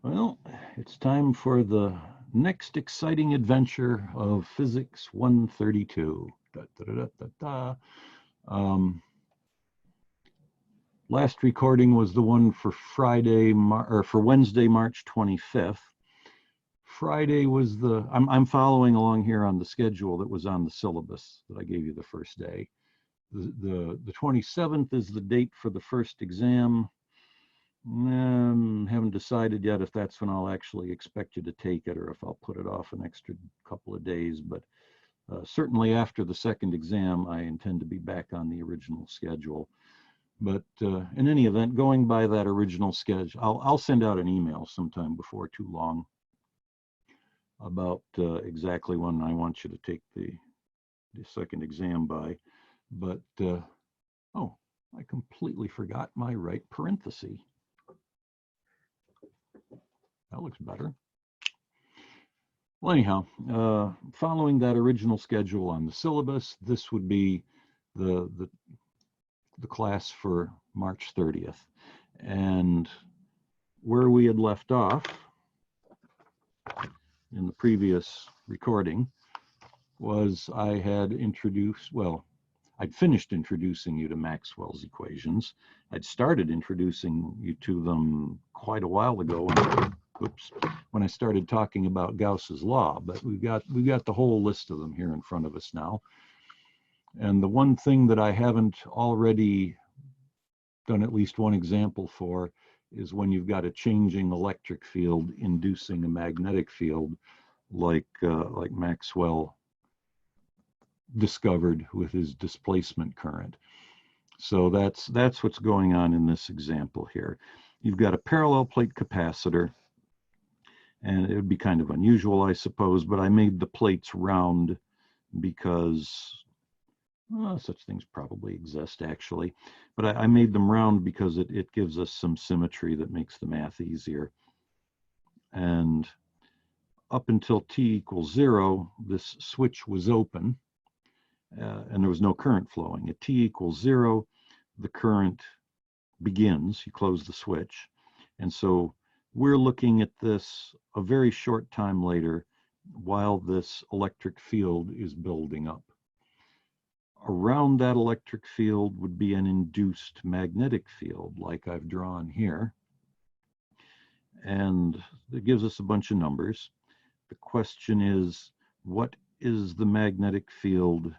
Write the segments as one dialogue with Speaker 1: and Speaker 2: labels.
Speaker 1: Well, it's time for the next exciting adventure of Physics 132. Da, da, da, da, da, Um, Last recording was the one for Wednesday, March 25th. Friday was I'm following along here on the schedule that was on the syllabus that I gave you the first day. The 27th is the date for the first exam. Haven't decided yet if that's when I'll actually expect you to take it or if I'll put it off an extra couple of days. But certainly after the second exam, I intend to be back on the original schedule. But in any event, going by that original schedule, I'll send out an email sometime before too long about exactly when I want you to take the second exam by. But oh, I completely forgot my right parenthesis. That looks better. Well, anyhow, following that original schedule on the syllabus, this would be the, the, the class for March 30th. And where we had left off in the previous recording was I'd finished introducing you to Maxwell's equations. I'd started introducing you to them quite a while ago when I started talking about Gauss's law, but we've got the whole list of them here in front of us now. And the one thing that I haven't already done at least one example for is when you've got a changing electric field inducing a magnetic field like Maxwell discovered with his displacement current. So that's what's going on in this example here. You've got a parallel plate capacitor, and it would be kind of unusual, I suppose, but I made the plates round because such things probably exist actually, but I made them round because it gives us some symmetry that makes the math easier. And up until t equals 0, this switch was open and there was no current flowing. At t equals 0, the current begins, you close the switch. And so we're looking at this a very short time later while this electric field is building up. Around that electric field would be an induced magnetic field like I've drawn here. And it gives us a bunch of numbers. The question is, what is the magnetic field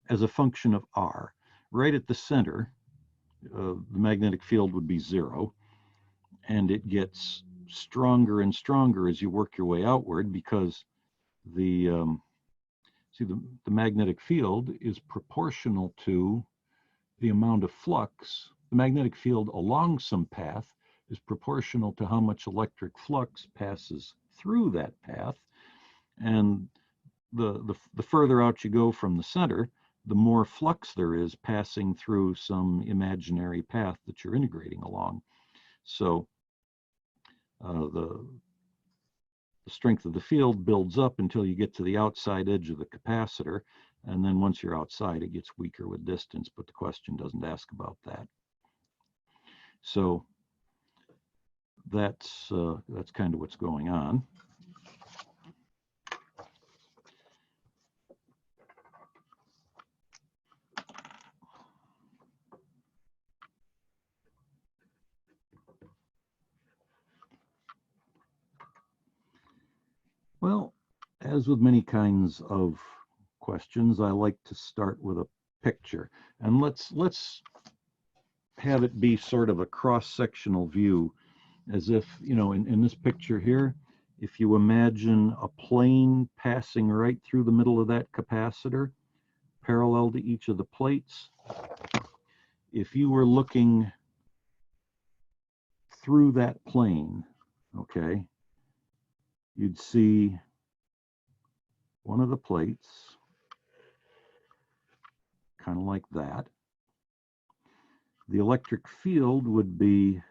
Speaker 1: as a function of R? Right at the center, the magnetic field would be 0, and it gets stronger and stronger as you work your way outward because the magnetic field is proportional to the amount of flux. The magnetic field along some path is proportional to how much electric flux passes through that path. And the further out you go from the center, the more flux there is passing through some imaginary path that you're integrating along. So the strength of the field builds up until you get to the outside edge of the capacitor. And then once you're outside, it gets weaker with distance, but the question doesn't ask about that. So that's kind of what's going on. Well, as with many kinds of questions, I like to start with a picture. And let's have it be sort of a cross-sectional view, as if, in this picture here, if you imagine a plane passing right through the middle of that capacitor, parallel to each of the plates, if you were looking through that plane, okay, you'd see one of the plates, kind of like that. The electric field would be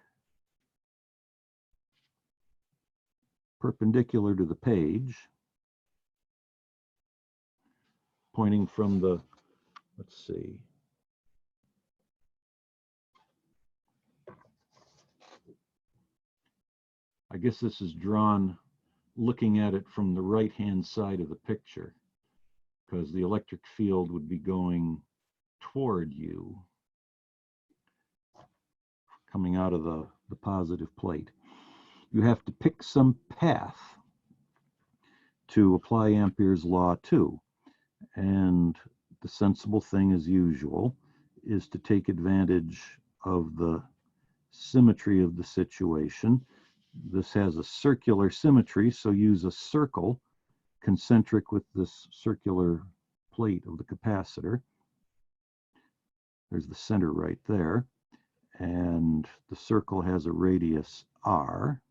Speaker 1: perpendicular to the page, pointing from the, let's see, I guess this is drawn looking at it from the right-hand side of the picture, because the electric field would be going toward you, coming out of the positive plate. You have to pick some path to apply Ampere's law to. And the sensible thing, as usual, is to take advantage of the symmetry of the situation. This has a circular symmetry, so use a circle concentric with this circular plate of the capacitor. There's the center right there. And the circle has a radius r.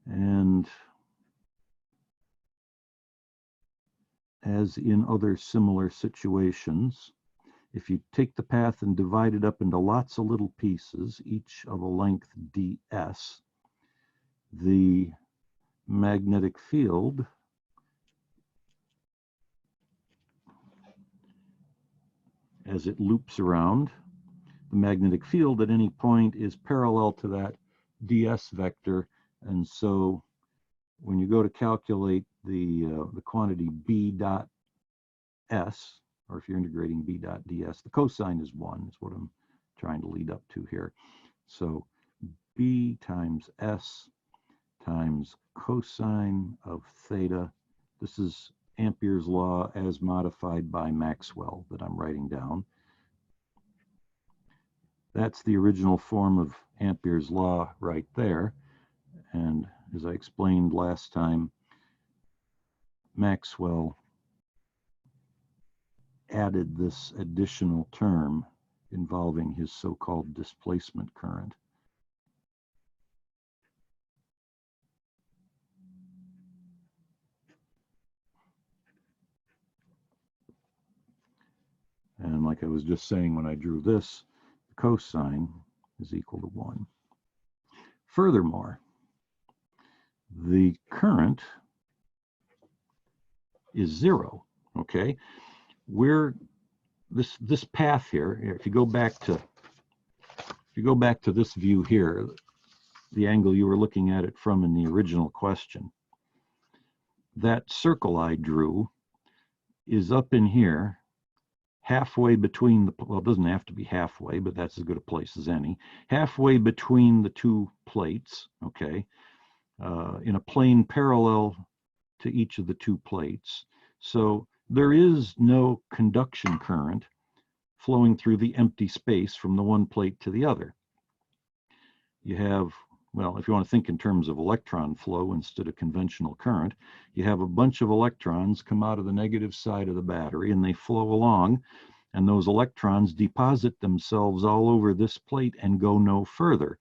Speaker 1: And as in other similar situations, if you take the path and divide it up into lots of little pieces, each of a length ds, the magnetic field as it loops around, the magnetic field at any point is parallel to that ds vector. And so when you go to calculate the quantity b dot s, or if you're integrating b dot ds, the cosine is 1, is what I'm trying to lead up to here. So b times s times cosine of theta. This is Ampere's law as modified by Maxwell that I'm writing down. That's the original form of Ampere's law right there. And as I explained last time, Maxwell added this additional term involving his so-called displacement current. And like I was just saying when I drew this, the cosine is equal to 1. Furthermore, the current is 0, okay? This path here, if you go back to this view here, the angle you were looking at it from in the original question, that circle I drew is up in here, halfway between well, it doesn't have to be halfway, but that's as good a place as any, halfway between the two plates, okay, in a plane parallel to each of the two plates. So there is no conduction current flowing through the empty space from the one plate to the other. You have, well, if you want to think in terms of electron flow instead of conventional current, you have a bunch of electrons come out of the negative side of the battery and they flow along, and those electrons deposit themselves all over this plate and go no further.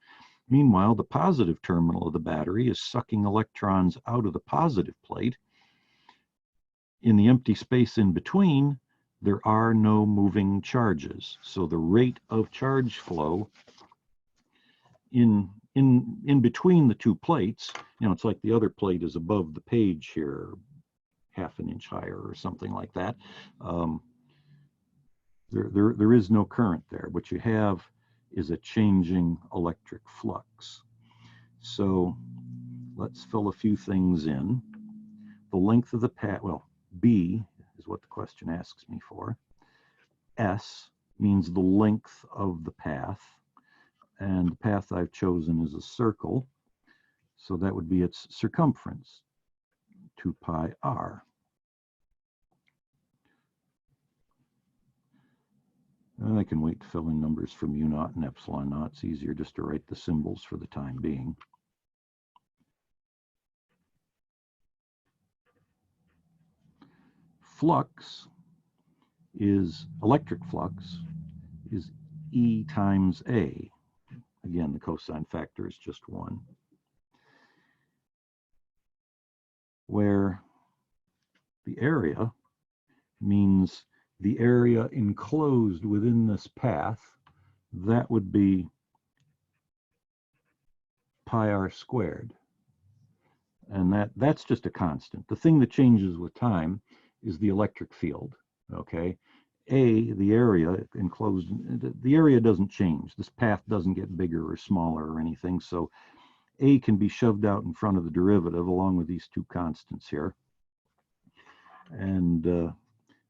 Speaker 1: Meanwhile, the positive terminal of the battery is sucking electrons out of the positive plate. In the empty space in between, there are no moving charges. So the rate of charge flow in between the two plates, you know, it's like the other plate is above the page here, half an inch higher or something like that. There is no current there. What you have is a changing electric flux. So let's fill a few things in. The length of the path, well, B is what the question asks me for. S means the length of the path, and the path I've chosen is a circle, so that would be its circumference, 2 pi r. And I can wait to fill in numbers from u naught and epsilon naught. It's easier just to write the symbols for the time being. Flux is, electric flux is E times A. Again, the cosine factor is just 1. Where the area means the area enclosed within this path, that would be pi r squared. And that's just a constant. The thing that changes with time is the electric field, okay? the area enclosed, the area doesn't change. This path doesn't get bigger or smaller or anything. So A can be shoved out in front of the derivative along with these two constants here. And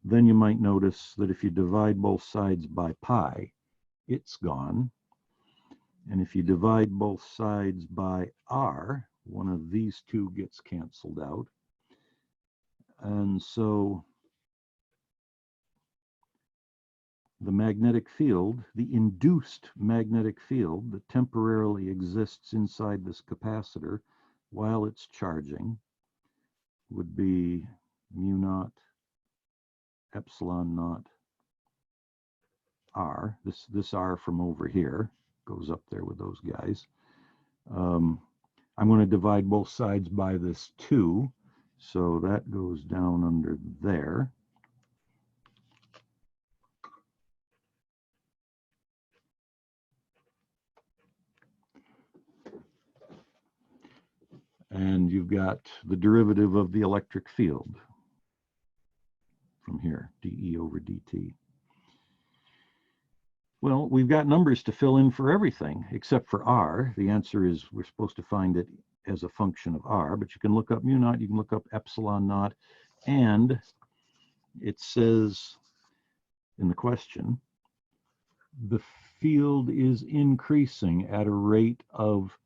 Speaker 1: then you might notice that if you divide both sides by pi, it's gone. And if you divide both sides by r, one of these two gets canceled out. And so the magnetic field, the induced magnetic field that temporarily exists inside this capacitor while it's charging, would be mu naught epsilon naught r. This r from over here goes up there with those guys. I'm going to divide both sides by this 2, so that goes down under there. And you've got the derivative of the electric field from here, dE over dt. Well, we've got numbers to fill in for everything except for r. The answer is we're supposed to find it as a function of r, but you can look up mu naught, you can look up epsilon naught, and it says in the question, the field is increasing at a rate of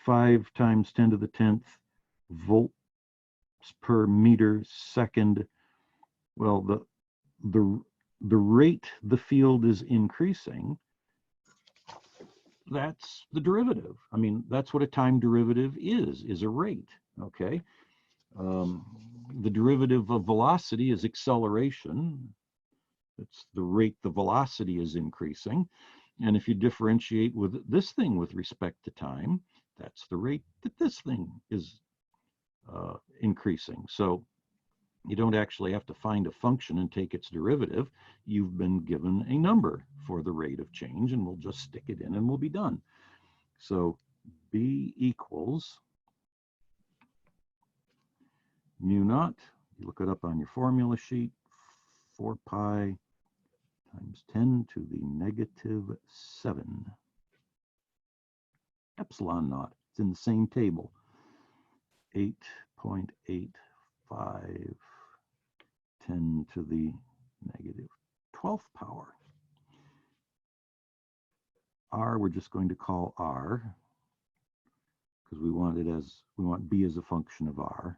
Speaker 1: 5 times 10 to the 10th volts per meter second. Well, the rate the field is increasing, that's the derivative. I mean, that's what a time derivative is a rate, okay? The derivative of velocity is acceleration. It's the rate the velocity is increasing. And if you differentiate with this thing with respect to time, that's the rate that this thing is increasing. So you don't actually have to find a function and take its derivative. You've been given a number for the rate of change, and we'll just stick it in and we'll be done. So B equals mu naught, you look it up on your formula sheet, 4 pi times 10 to the negative 7 epsilon naught. It's in the same table. 8.85 10 to the negative 12th power. R we're just going to call R because we want B as a function of R.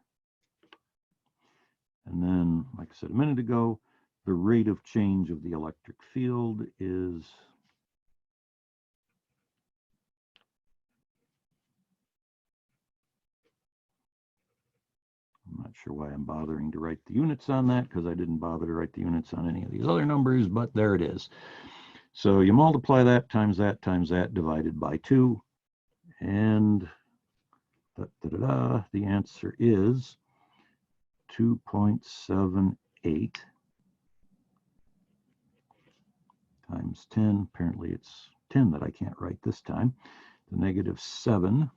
Speaker 1: And then, like I said a minute ago, the rate of change of the electric field is I'm not sure why I'm bothering to write the units on that, because I didn't bother to write the units on any of these other numbers, but there it is. So you multiply that times that divided by 2, and the answer is 2.78 times 10. Apparently it's 10 that I can't write this time. The negative 7.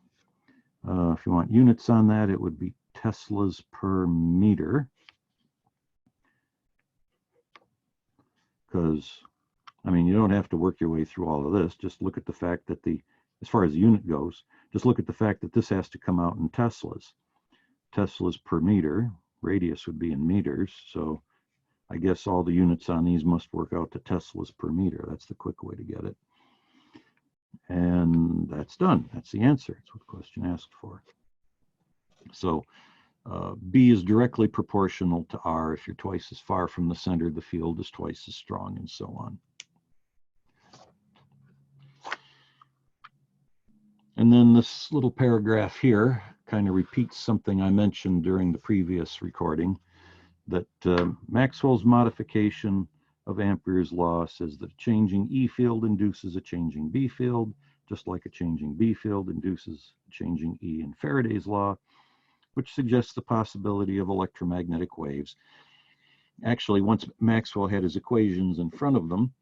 Speaker 1: If you want units on that, it would be Teslas per meter, because I mean, you don't have to work your way through all of this. Just look at the fact that as far as the unit goes, just look at the fact that this has to come out in Teslas. Teslas per meter, radius would be in meters, so I guess all the units on these must work out to Teslas per meter. That's the quick way to get it. And that's done. That's the answer. That's what the question asked for. So B is directly proportional to R. If you're twice as far from the center, the field is twice as strong, and so on. And then this little paragraph here kind of repeats something I mentioned during the previous recording, that Maxwell's modification of Ampere's law says that a changing E field induces a changing B field, just like a changing B field induces a changing E in Faraday's law, which suggests the possibility of electromagnetic waves. Actually, once Maxwell had his equations in front of them,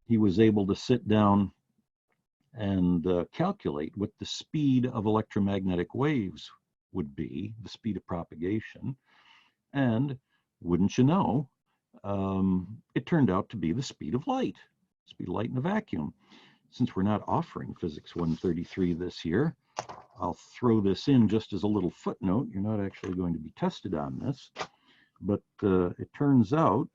Speaker 1: he was able to sit down and calculate what the speed of electromagnetic waves would be, the speed of propagation. And wouldn't you know, it turned out to be the speed of light in a vacuum. Since we're not offering Physics 133 this year, I'll throw this in just as a little footnote. You're not actually going to be tested on this, but it turns out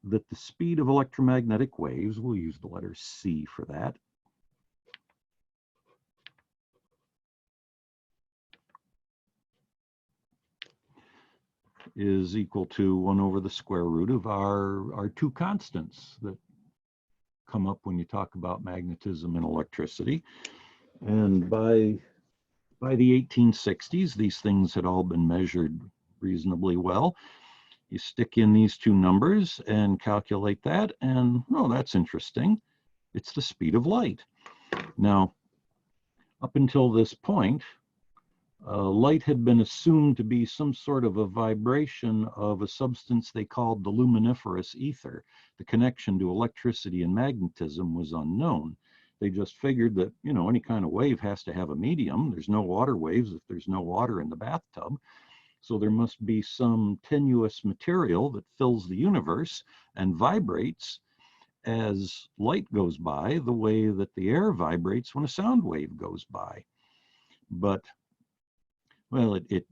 Speaker 1: that the speed of electromagnetic waves, we'll use the letter C for that, is equal to 1 over the square root of our two constants that come up when you talk about magnetism and electricity. And by the 1860s, these things had all been measured reasonably well. You stick in these two numbers and calculate that, and oh, that's interesting. It's the speed of light. Now, up until this point, light had been assumed to be some sort of a vibration of a substance they called the luminiferous ether. The connection to electricity and magnetism was unknown. They just figured that, you know, any kind of wave has to have a medium. There's no water waves if there's no water in the bathtub. So there must be some tenuous material that fills the universe and vibrates as light goes by, the way that the air vibrates when a sound wave goes by. But, well, it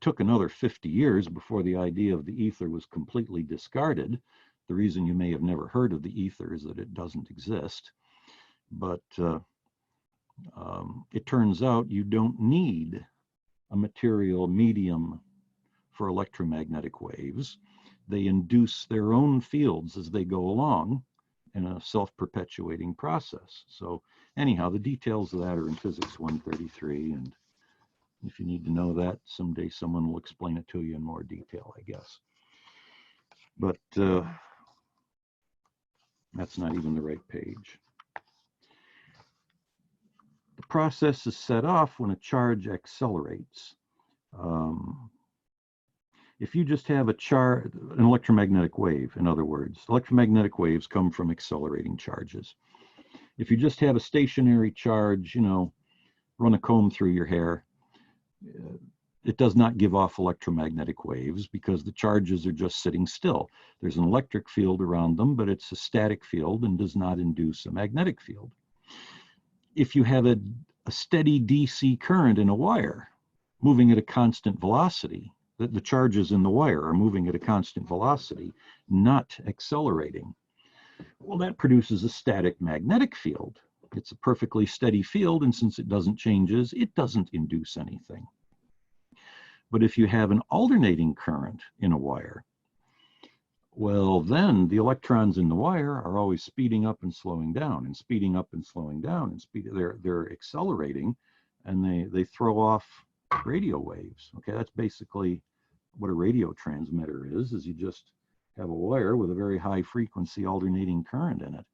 Speaker 1: took another 50 years before the idea of the ether was completely discarded. The reason you may have never heard of the ether is that it doesn't exist. But it turns out you don't need a material medium for electromagnetic waves. They induce their own fields as they go along in a self-perpetuating process. So anyhow, the details of that are in Physics 133, and if you need to know that, someday someone will explain it to you in more detail, I guess. But that's not even the right page. The process is set off when a charge accelerates. If you just have an electromagnetic wave, in other words, electromagnetic waves come from accelerating charges. If you just have a stationary charge, you know, run a comb through your hair, it does not give off electromagnetic waves because the charges are just sitting still. There's an electric field around them, but it's a static field and does not induce a magnetic field. If you have a steady DC current in a wire moving at a constant velocity, the charges in the wire are moving at a constant velocity, not accelerating. Well, that produces a static magnetic field. It's a perfectly steady field, and since it doesn't changes, it doesn't induce anything. But if you have an alternating current in a wire, well, then the electrons in the wire are always speeding up and slowing down, and speeding up and slowing down, and they're accelerating, and they throw off radio waves. Okay, that's basically what a radio transmitter is you just have a wire with a very high frequency alternating current in it.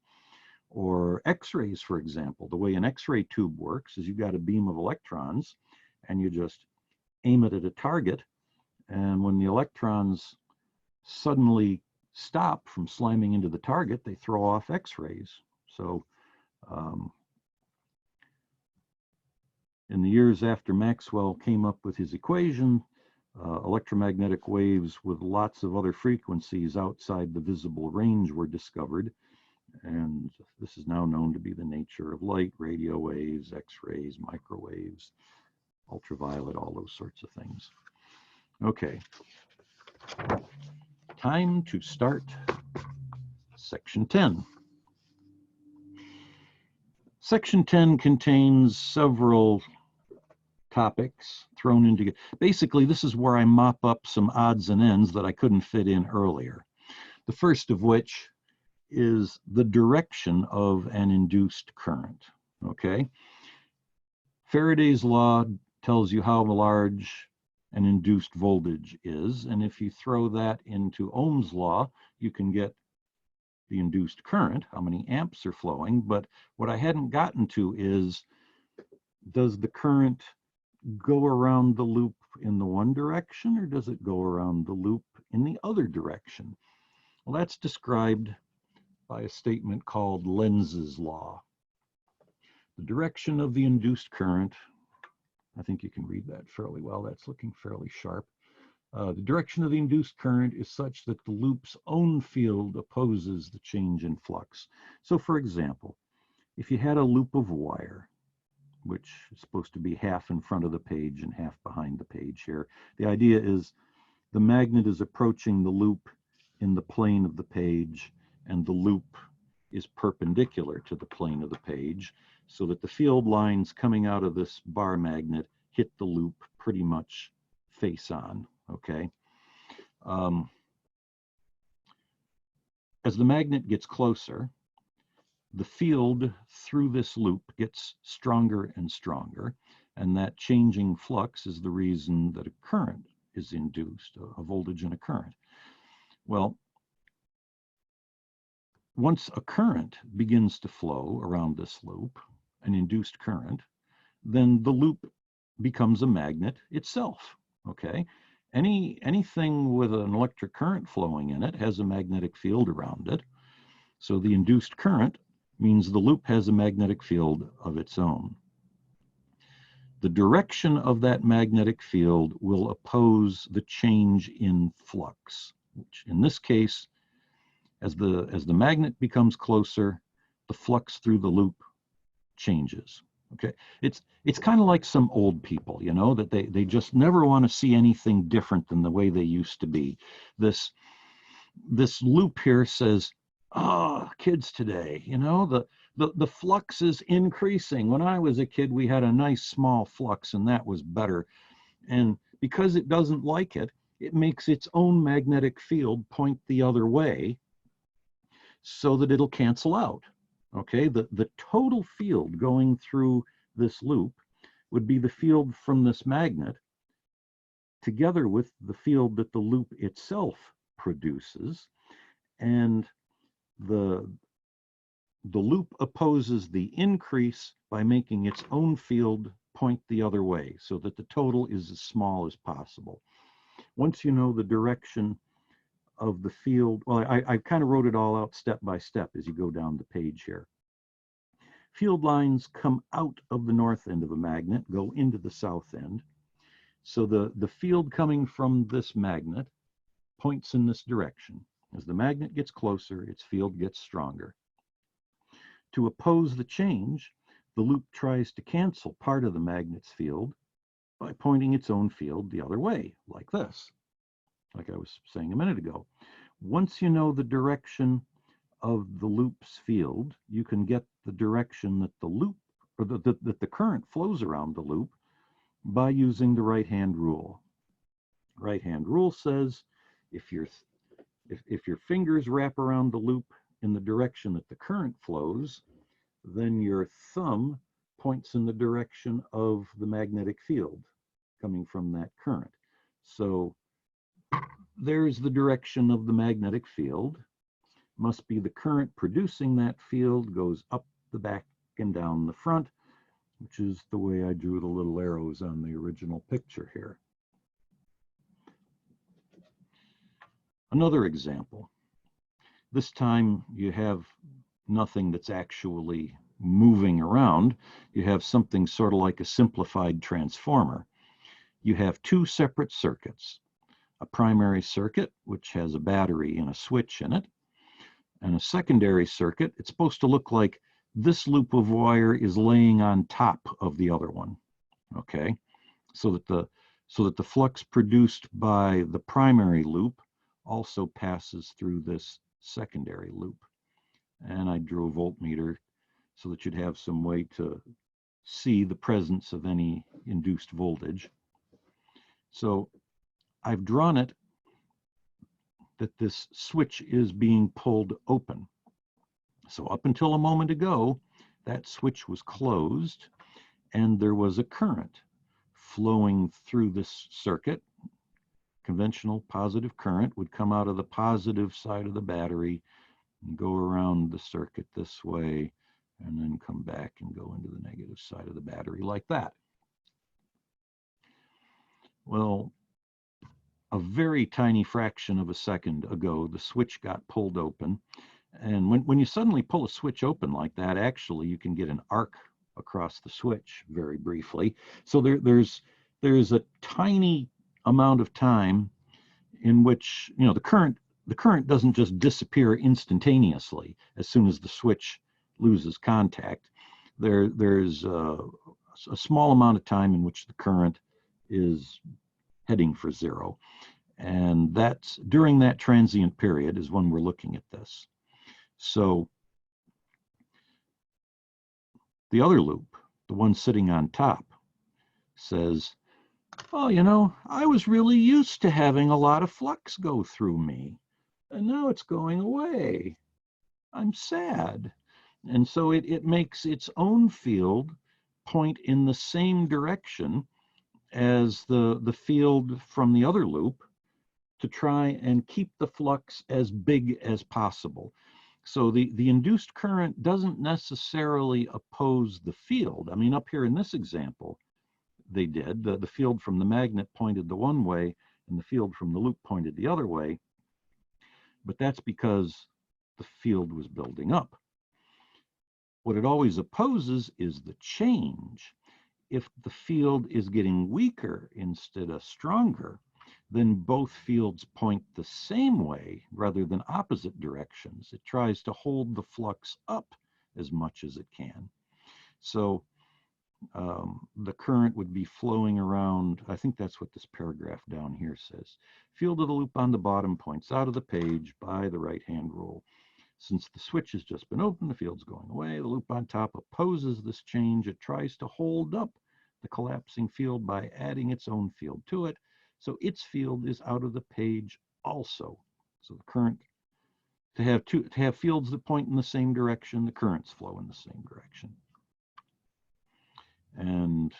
Speaker 1: Or X-rays, for example. The way an X-ray tube works is you've got a beam of electrons and you just aim it at a target, and when the electrons suddenly stop from slamming into the target, they throw off X-rays. So in the years after Maxwell came up with his equation, electromagnetic waves with lots of other frequencies outside the visible range were discovered, and this is now known to be the nature of light: radio waves, X-rays, microwaves, ultraviolet, all those sorts of things. Okay, time to start section 10. Section 10 contains several topics thrown into. Basically, this is where I mop up some odds and ends that I couldn't fit in earlier. The first of which is the direction of an induced current. Okay, Faraday's law tells you how large an induced voltage is, and if you throw that into Ohm's law, you can get the induced current, how many amps are flowing. But what I hadn't gotten to is, does the current go around the loop in the one direction, or does it go around the loop in the other direction? Well, that's described by a statement called Lenz's law. The direction of the induced current, I think you can read that fairly well. That's looking fairly sharp. The direction of the induced current is such that the loop's own field opposes the change in flux. So for example, if you had a loop of wire, which is supposed to be half in front of the page and half behind the page here, the idea is the magnet is approaching the loop in the plane of the page, and the loop is perpendicular to the plane of the page, so that the field lines coming out of this bar magnet hit the loop pretty much face on, okay? As the magnet gets closer, the field through this loop gets stronger and stronger, and that changing flux is the reason that a current is induced, a voltage and a current. Well, once a current begins to flow around this loop, an induced current, then the loop becomes a magnet itself, okay? Anything with an electric current flowing in it has a magnetic field around it. So the induced current means the loop has a magnetic field of its own. The direction of that magnetic field will oppose the change in flux, which in this case, as the magnet becomes closer, the flux through the loop changes. Okay, it's kind of like some old people, you know, that they just never want to see anything different than the way they used to be. This loop here says, "Oh, kids today, you know, the flux is increasing. When I was a kid, we had a nice small flux, and that was better." And because it doesn't like it, it makes its own magnetic field point the other way, so that it'll cancel out. Okay, the total field going through this loop would be the field from this magnet together with the field that the loop itself produces, and the loop opposes the increase by making its own field point the other way, so that the total is as small as possible. Once you know the direction of the field, well, I kind of wrote it all out step by step as you go down the page here. Field lines come out of the north end of a magnet, go into the south end. So the field coming from this magnet points in this direction. As the magnet gets closer, its field gets stronger. To oppose the change, the loop tries to cancel part of the magnet's field by pointing its own field the other way, like this, like I was saying a minute ago. Once you know the direction of the loop's field, you can get the direction that the loop, or that the current flows around the loop by using the right-hand rule. Right-hand rule says if your fingers wrap around the loop in the direction that the current flows, then your thumb points in the direction of the magnetic field coming from that current. So there's the direction of the magnetic field. Must be the current producing that field goes up the back and down the front, which is the way I drew the little arrows on the original picture here. Another example. This time you have nothing that's actually moving around. You have something sort of like a simplified transformer. You have two separate circuits. A primary circuit, which has a battery and a switch in it, and a secondary circuit. It's supposed to look like this loop of wire is laying on top of the other one, okay? So that the flux produced by the primary loop also passes through this secondary loop. And I drew a voltmeter so that you'd have some way to see the presence of any induced voltage. So I've drawn it that this switch is being pulled open. So up until a moment ago, that switch was closed and there was a current flowing through this circuit. Conventional positive current would come out of the positive side of the battery and go around the circuit this way, and then come back and go into the negative side of the battery like that. Well, a very tiny fraction of a second ago, the switch got pulled open. And when you suddenly pull a switch open like that, actually, you can get an arc across the switch very briefly. So there's a tiny amount of time in which, you know, the current doesn't just disappear instantaneously as soon as the switch loses contact. There's a small amount of time in which the current is heading for zero. And that's during that transient period is when we're looking at this. So the other loop, the one sitting on top, says, oh, you know, I was really used to having a lot of flux go through me, and now it's going away. I'm sad. And so it makes its own field point in the same direction as the field from the other loop to try and keep the flux as big as possible. So the induced current doesn't necessarily oppose the field. I mean, up here in this example, they did. The field from the magnet pointed the one way and the field from the loop pointed the other way. But that's because the field was building up. What it always opposes is the change. If the field is getting weaker instead of stronger, then both fields point the same way rather than opposite directions. It tries to hold the flux up as much as it can. So the current would be flowing around. I think that's what this paragraph down here says. Field of the loop on the bottom points out of the page by the right-hand rule. Since the switch has just been opened, the field's going away. The loop on top opposes this change. It tries to hold up the collapsing field by adding its own field to it. So its field is out of the page also. So the current, to have fields that point in the same direction, the currents flow in the same direction. And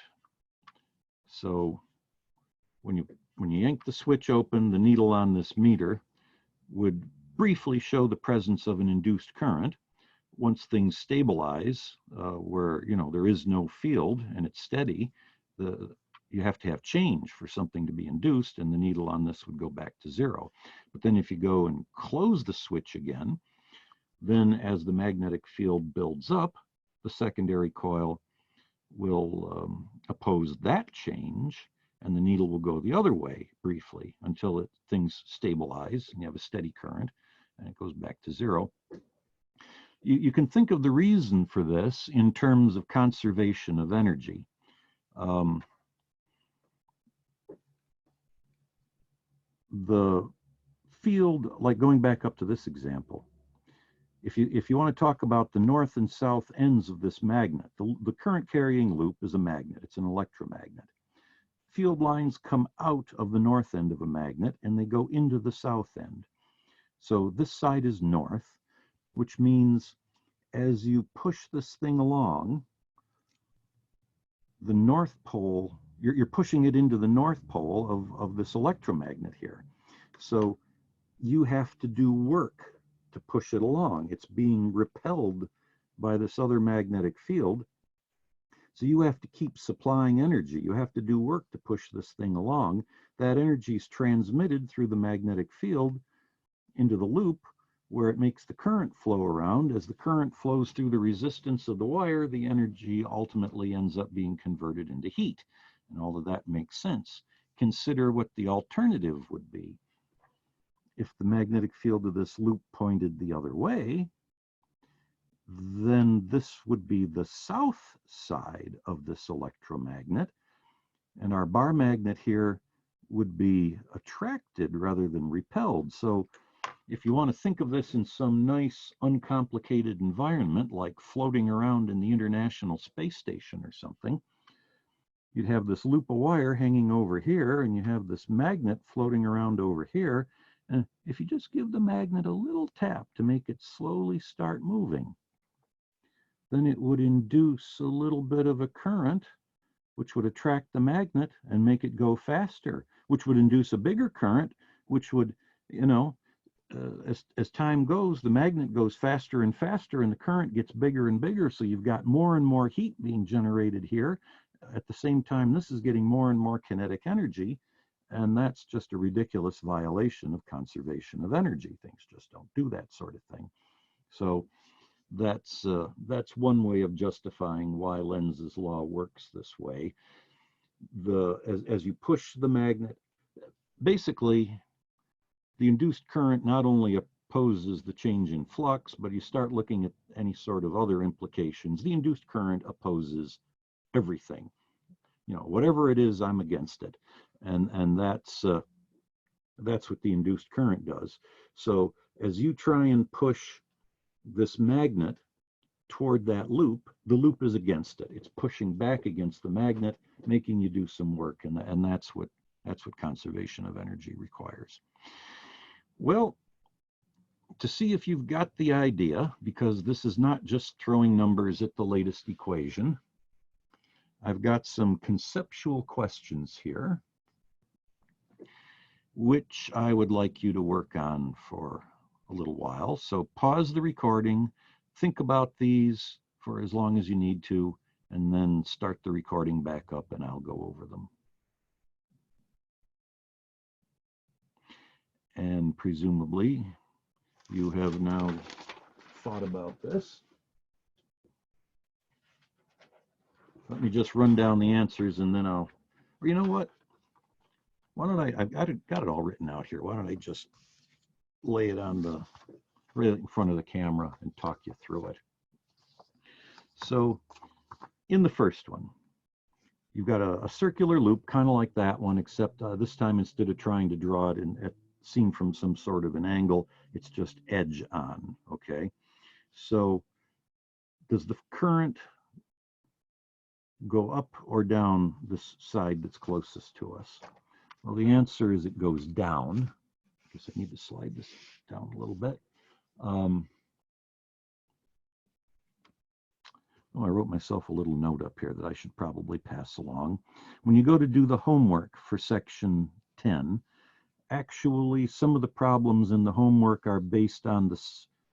Speaker 1: so when you yank the switch open, the needle on this meter would briefly show the presence of an induced current. Once things stabilize, where, you know, there is no field and it's steady, you have to have change for something to be induced, and the needle on this would go back to zero. But then if you go and close the switch again, then as the magnetic field builds up, the secondary coil will oppose that change, and the needle will go the other way briefly until things stabilize and you have a steady current, and it goes back to zero. You can think of the reason for this in terms of conservation of energy. The field, like going back up to this example, if you want to talk about the north and south ends of this magnet, the current carrying loop is a magnet. It's an electromagnet. Field lines come out of the north end of a magnet and they go into the south end. So this side is north, which means as you push this thing along, the north pole, you're pushing it into the north pole of this electromagnet here. So you have to do work to push it along. It's being repelled by this other magnetic field. So you have to keep supplying energy. You have to do work to push this thing along. That energy is transmitted through the magnetic field into the loop, where it makes the current flow around. As the current flows through the resistance of the wire, the energy ultimately ends up being converted into heat. And all of that makes sense. Consider what the alternative would be. If the magnetic field of this loop pointed the other way, then this would be the south side of this electromagnet, and our bar magnet here would be attracted rather than repelled. So if you want to think of this in some nice, uncomplicated environment, like floating around in the International Space Station or something, you'd have this loop of wire hanging over here, and you have this magnet floating around over here. And if you just give the magnet a little tap to make it slowly start moving, then it would induce a little bit of a current, which would attract the magnet and make it go faster, which would induce a bigger current, which would, you know, as time goes, the magnet goes faster and faster and the current gets bigger and bigger. So you've got more and more heat being generated here. At the same time, this is getting more and more kinetic energy. And that's just a ridiculous violation of conservation of energy. Things just don't do that sort of thing. So that's one way of justifying why Lenz's law works this way. As you push the magnet, basically, the induced current not only opposes the change in flux, but you start looking at any sort of other implications. The induced current opposes everything. You know, whatever it is, I'm against it. And that's what the induced current does. So as you try and push this magnet toward that loop, the loop is against it. It's pushing back against the magnet, making you do some work, and that's what conservation of energy requires. Well, to see if you've got the idea, because this is not just throwing numbers at the latest equation, I've got some conceptual questions here, which I would like you to work on for a little while. So pause the recording, think about these for as long as you need to, and then start the recording back up and I'll go over them. And presumably you have now thought about this. Let me just run down the answers and then or you know what? Why don't I've got it all written out here. Why don't I just lay it on right in front of the camera and talk you through it. So in the first one, you've got a circular loop, kind of like that one, except this time instead of trying to draw it seen from some sort of an angle, it's just edge on, okay? So does the current go up or down this side that's closest to us? Well, the answer is it goes down. I guess I need to slide this down a little bit. Oh, I wrote myself a little note up here that I should probably pass along. When you go to do the homework for section 10, actually some of the problems in the homework are based on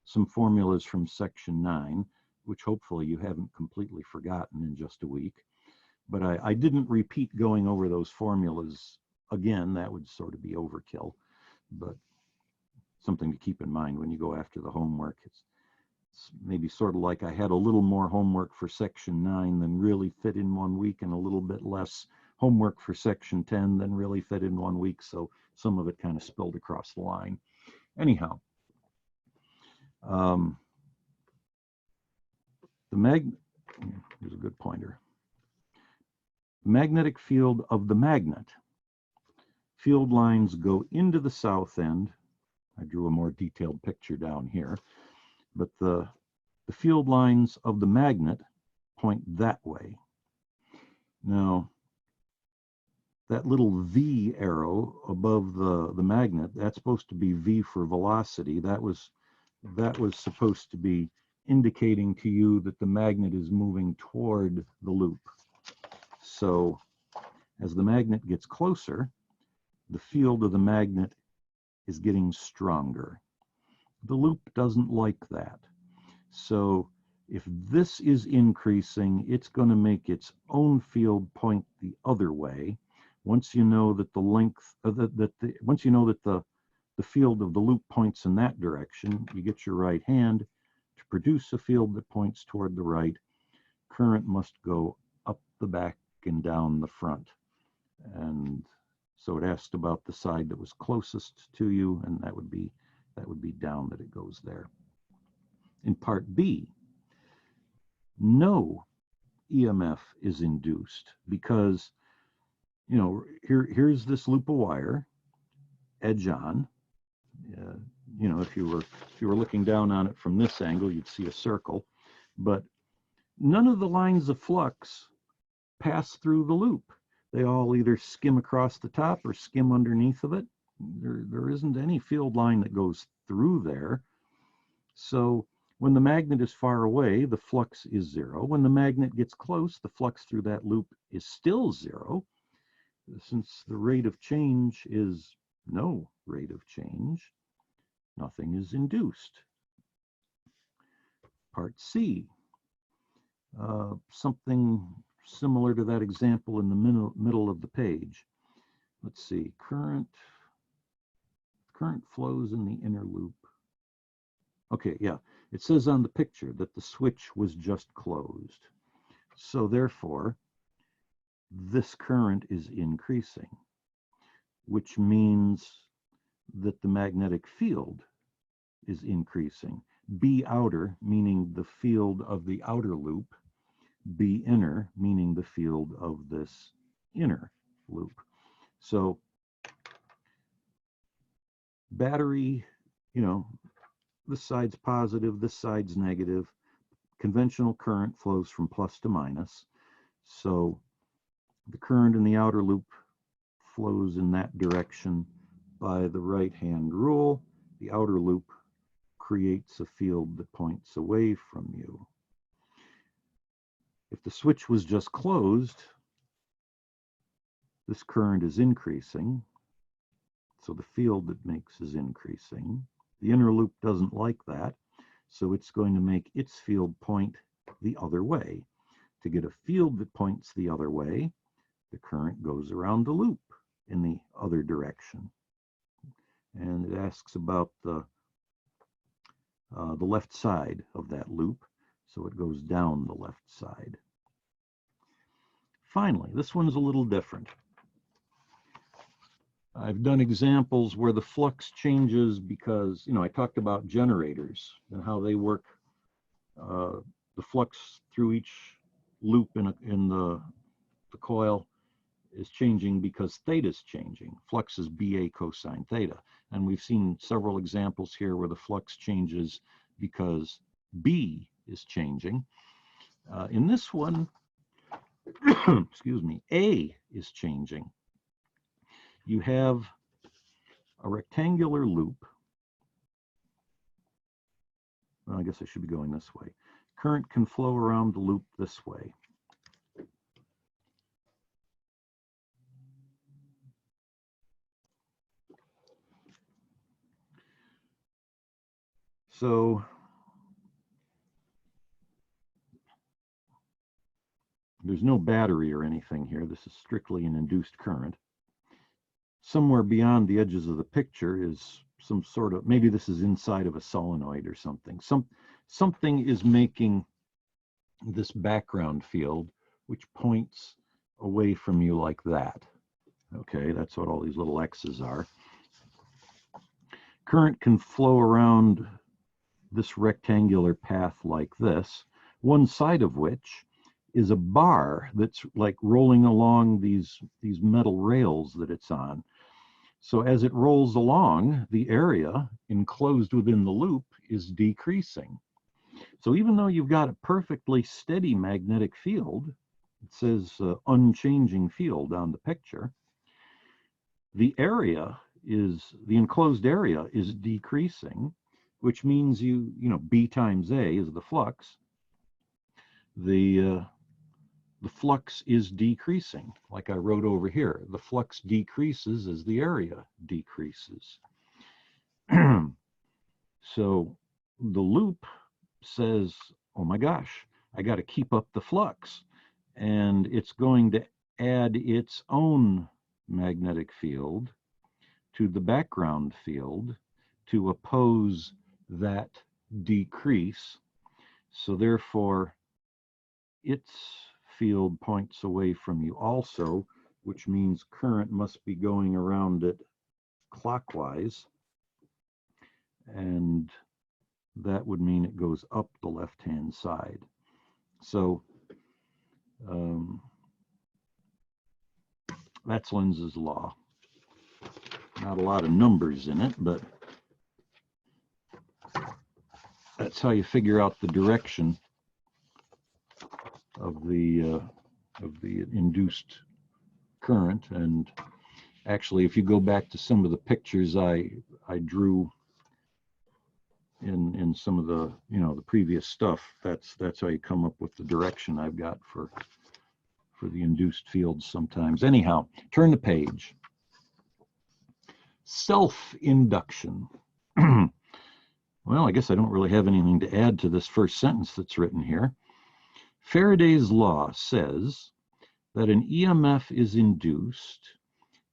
Speaker 1: some formulas from section 9, which hopefully you haven't completely forgotten in just a week. But I didn't repeat going over those formulas again. That would sort of be overkill, but something to keep in mind when you go after the homework. It's maybe sort of like I had a little more homework for section 9 than really fit in 1 week, and a little bit less homework for section 10 than really fit in 1 week, so some of it kind of spilled across the line. Anyhow, here's a good pointer. Magnetic field of the magnet. Field lines go into the south end. I drew a more detailed picture down here, but the field lines of the magnet point that way. Now, that little V arrow above the magnet, that's supposed to be V for velocity. That was supposed to be indicating to you that the magnet is moving toward the loop. So as the magnet gets closer, the field of the magnet is getting stronger. The loop doesn't like that. So if this is increasing, it's going to make its own field point the other way. Once you know that the length once you know that the field of the loop points in that direction, you get your right hand to produce a field that points toward the right. Current must go up the back and down the front. And so it asked about the side that was closest to you, and that would be down, that it goes there. In part B, no EMF is induced because, you know, here's this loop of wire, edge on. You know, if you were looking down on it from this angle, you'd see a circle, but none of the lines of flux pass through the loop. They all either skim across the top or skim underneath of it. There isn't any field line that goes through there. So when the magnet is far away, the flux is 0. When the magnet gets close, the flux through that loop is still 0. Since the rate of change is no rate of change, nothing is induced. Part C, something similar to that example in the middle of the page. Let's see, current flows in the inner loop. Okay, yeah, it says on the picture that the switch was just closed. So therefore, this current is increasing, which means that the magnetic field is increasing. B outer, meaning the field of the outer loop. B inner, meaning the field of this inner loop. So battery, you know, this side's positive, this side's negative. Conventional current flows from plus to minus. So the current in the outer loop flows in that direction by the right-hand rule. The outer loop creates a field that points away from you. If the switch was just closed, this current is increasing, so the field it makes is increasing. The inner loop doesn't like that, so it's going to make its field point the other way. To get a field that points the other way, the current goes around the loop in the other direction. And it asks about the left side of that loop, so it goes down the left side. Finally, this one's a little different. I've done examples where the flux changes because, you know, I talked about generators and how they work. The flux through each loop in the coil is changing because theta is changing. Flux is BA cosine theta. And we've seen several examples here where the flux changes because B is changing. In this one, excuse me, A is changing. You have a rectangular loop. Well, I guess I should be going this way. Current can flow around the loop this way. So there's no battery or anything here. This is strictly an induced current. Somewhere beyond the edges of the picture is some sort of, maybe this is inside of a solenoid or something. Something is making this background field, which points away from you like that. Okay, that's what all these little X's are. Current can flow around this rectangular path like this, one side of which is a bar that's like rolling along these metal rails that it's on. So as it rolls along, the area enclosed within the loop is decreasing. So even though you've got a perfectly steady magnetic field, it says unchanging field on the picture, the enclosed area is decreasing, which means you know, B times A is the flux. The flux is decreasing, like I wrote over here. The flux decreases as the area decreases. So the loop says, oh my gosh, I got to keep up the flux. And it's going to add its own magnetic field to the background field to oppose that decrease. So therefore, its field points away from you also, which means current must be going around it clockwise. And that would mean it goes up the left-hand side. So that's Lenz's law. Not a lot of numbers in it, but that's how you figure out the direction of the induced current. And actually, if you go back to some of the pictures I drew in some of the, you know, the previous stuff, that's how you come up with the direction I've got for the induced fields sometimes. Anyhow, turn the page. Self-induction. Well, I guess I don't really have anything to add to this first sentence that's written here. Faraday's law says that an EMF is induced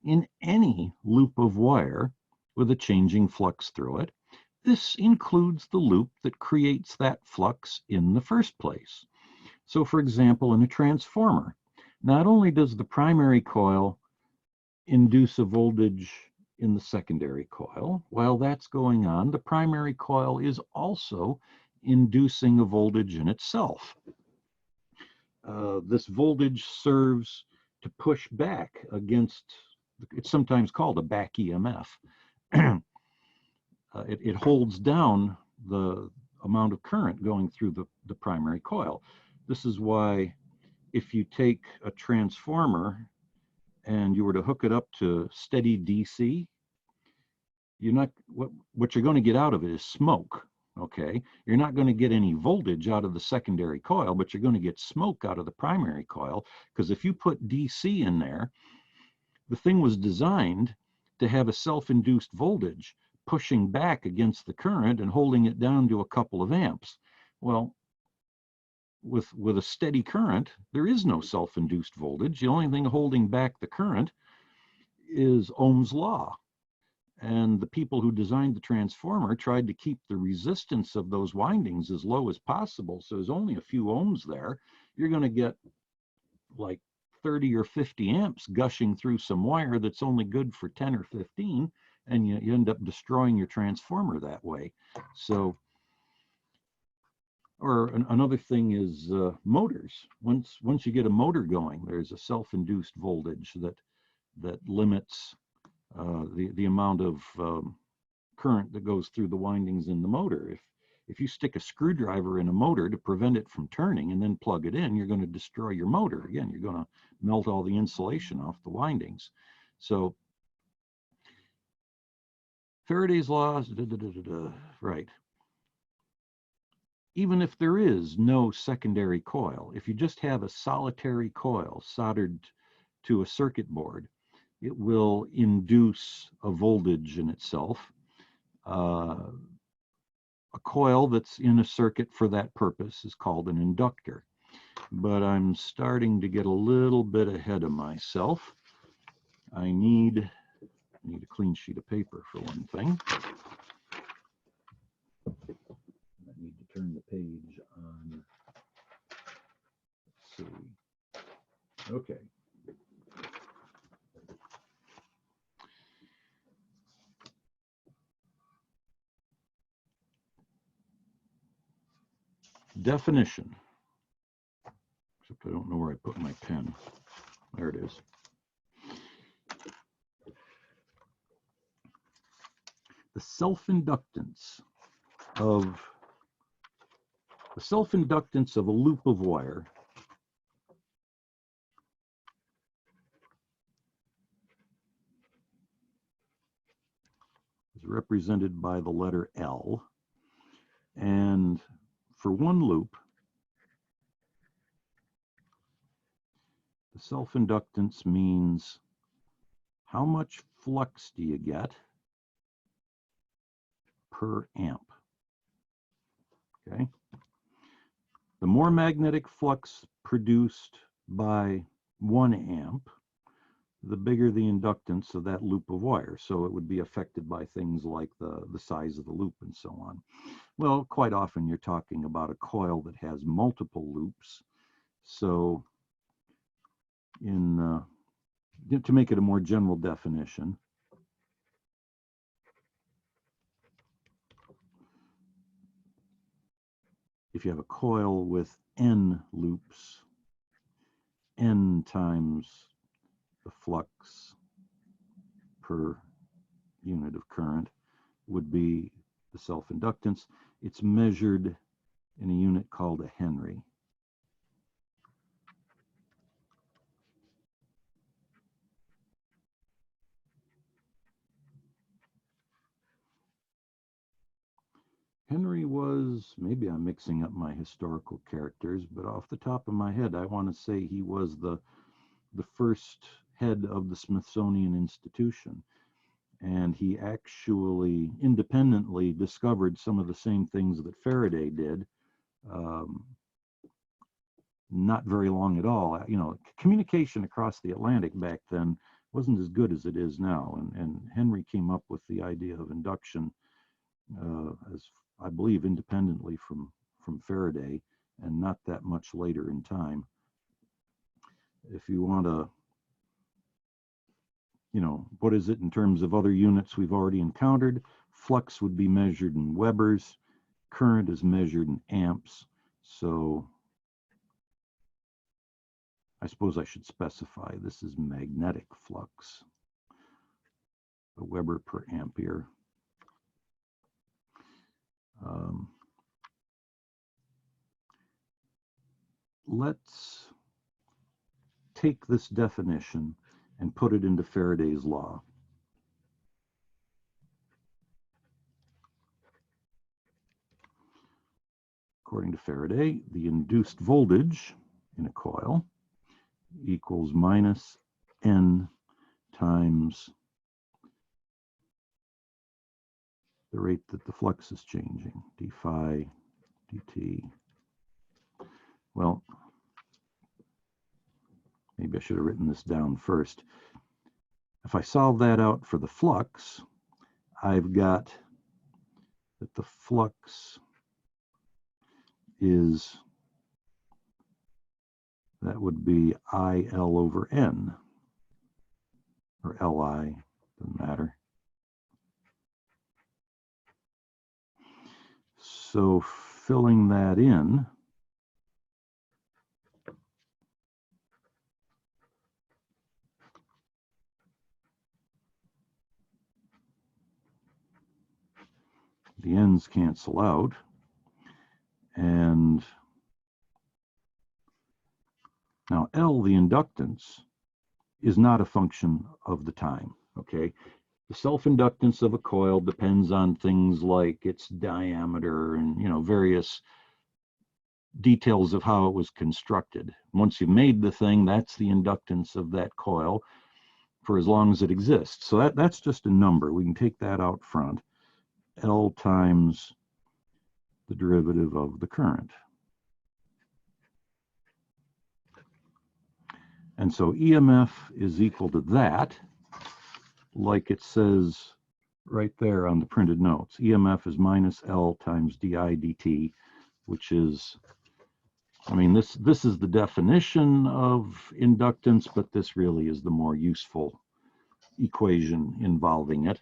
Speaker 1: in any loop of wire with a changing flux through it. This includes the loop that creates that flux in the first place. So, for example, in a transformer, not only does the primary coil induce a voltage in the secondary coil. While that's going on, the primary coil is also inducing a voltage in itself. This voltage serves to push back against, it's sometimes called a back EMF. It holds down the amount of current going through the primary coil. This is why if you take a transformer and you were to hook it up to steady DC, you're not, what you're going to get out of it is smoke. Okay, you're not going to get any voltage out of the secondary coil, but you're going to get smoke out of the primary coil, because if you put DC in there, the thing was designed to have a self-induced voltage pushing back against the current and holding it down to a couple of amps. Well, with a steady current, there is no self-induced voltage. The only thing holding back the current is Ohm's law. And the people who designed the transformer tried to keep the resistance of those windings as low as possible. So there's only a few ohms there. You're going to get like 30 or 50 amps gushing through some wire that's only good for 10 or 15, and you end up destroying your transformer that way. So, or another thing is motors. Once you get a motor going, there's a self-induced voltage that limits the amount of current that goes through the windings in the motor. If you stick a screwdriver in a motor to prevent it from turning and then plug it in, you're going to destroy your motor. Again, you're going to melt all the insulation off the windings. So Faraday's law, right. Even if there is no secondary coil, if you just have a solitary coil soldered to a circuit board, it will induce a voltage in itself. A coil that's in a circuit for that purpose is called an inductor. But I'm starting to get a little bit ahead of myself. I need a clean sheet of paper for one thing. I need to turn the page on. Let's see. Okay. Definition. Except I don't know where I put my pen. There it is. The self-inductance of a loop of wire is represented by the letter L. And for one loop, the self-inductance means how much flux do you get per amp. Okay. The more magnetic flux produced by 1 amp, the bigger the inductance of that loop of wire. So it would be affected by things like the size of the loop and so on. Well, quite often you're talking about a coil that has multiple loops. So to make it a more general definition, if you have a coil with N loops, N times the flux per unit of current would be the self-inductance. It's measured in a unit called a Henry. Henry was, maybe I'm mixing up my historical characters, but off the top of my head, I want to say he was the first head of the Smithsonian Institution. And he actually independently discovered some of the same things that Faraday did. Not very long at all. You know, communication across the Atlantic back then wasn't as good as it is now. And Henry came up with the idea of induction as I believe independently from Faraday, and not that much later in time. If you want to you know, what is it in terms of other units we've already encountered? Flux would be measured in Webers. Current is measured in amps. So I suppose I should specify this is magnetic flux, a Weber per ampere. Let's take this definition and put it into Faraday's law. According to Faraday, the induced voltage in a coil equals minus N times the rate that the flux is changing, d phi dt. Well, maybe I should have written this down first. If I solve that out for the flux, I've got that the flux is, that would be IL over N, or Li, doesn't matter. So filling that in, the N's cancel out, and now L, the inductance, is not a function of the time, okay? The self-inductance of a coil depends on things like its diameter and, you know, various details of how it was constructed. Once you've made the thing, that's the inductance of that coil for as long as it exists. So that's just a number. We can take that out front. L times the derivative of the current. And so EMF is equal to that, like it says right there on the printed notes. EMF is minus L times di dt, which is, I mean, this is the definition of inductance, but this really is the more useful equation involving it.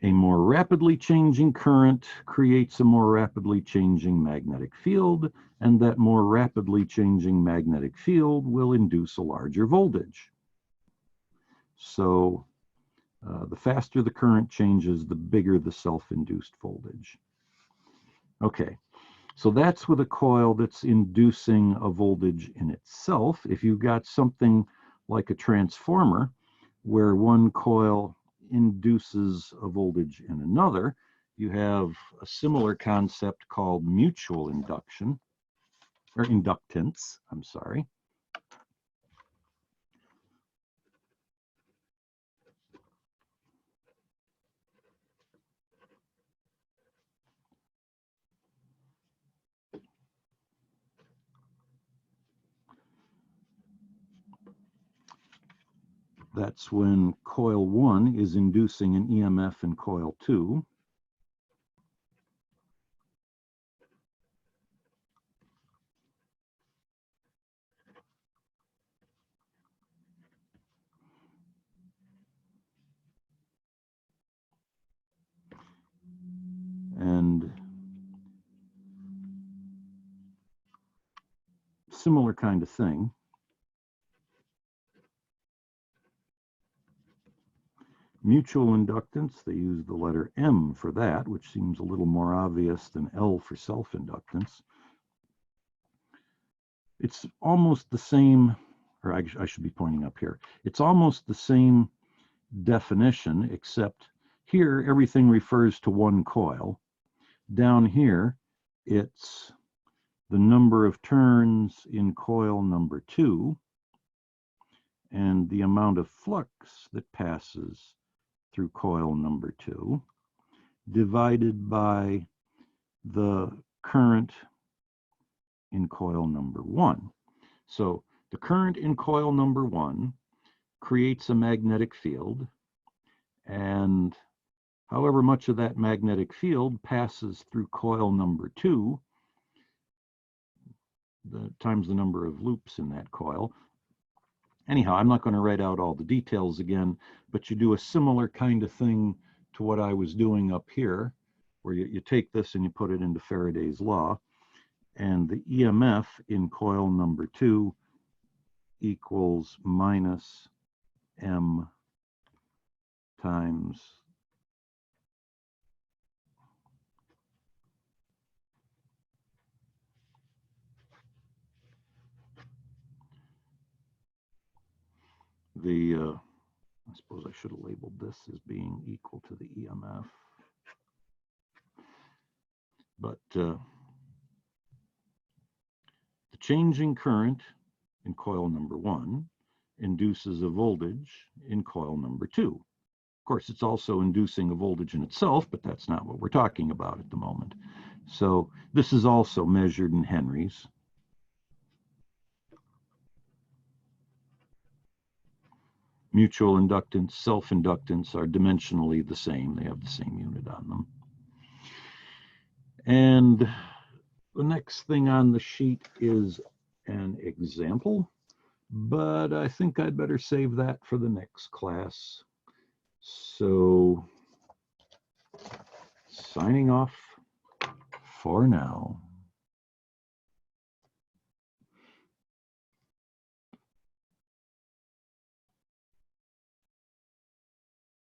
Speaker 1: A more rapidly changing current creates a more rapidly changing magnetic field, and that more rapidly changing magnetic field will induce a larger voltage. So the faster the current changes, the bigger the self-induced voltage. Okay, so that's with a coil that's inducing a voltage in itself. If you've got something like a transformer where one coil induces a voltage in another, you have a similar concept called mutual induction, or inductance, I'm sorry. That's when coil 1 is inducing an EMF in coil 2. And similar kind of thing. Mutual inductance, they use the letter M for that, which seems a little more obvious than L for self-inductance. It's almost the same, or I should be pointing up here. It's almost the same definition, except here everything refers to one coil. Down here, it's the number of turns in coil number 2 and the amount of flux that passes through coil number 2 divided by the current in coil number 1. So the current in coil number 1 creates a magnetic field, and however much of that magnetic field passes through coil number 2 times the number of loops in that coil, Anyhow, I'm not going to write out all the details again, but you do a similar kind of thing to what I was doing up here, where you take this and you put it into Faraday's law, and the EMF in coil number 2 equals minus M times I suppose I should have labeled this as being equal to the EMF, but the changing current in coil number 1 induces a voltage in coil number 2. Of course, it's also inducing a voltage in itself, but that's not what we're talking about at the moment. So this is also measured in Henrys. Mutual inductance, self-inductance are dimensionally the same. They have the same unit on them. And the next thing on the sheet is an example, but I think I'd better save that for the next class. So, signing off for now.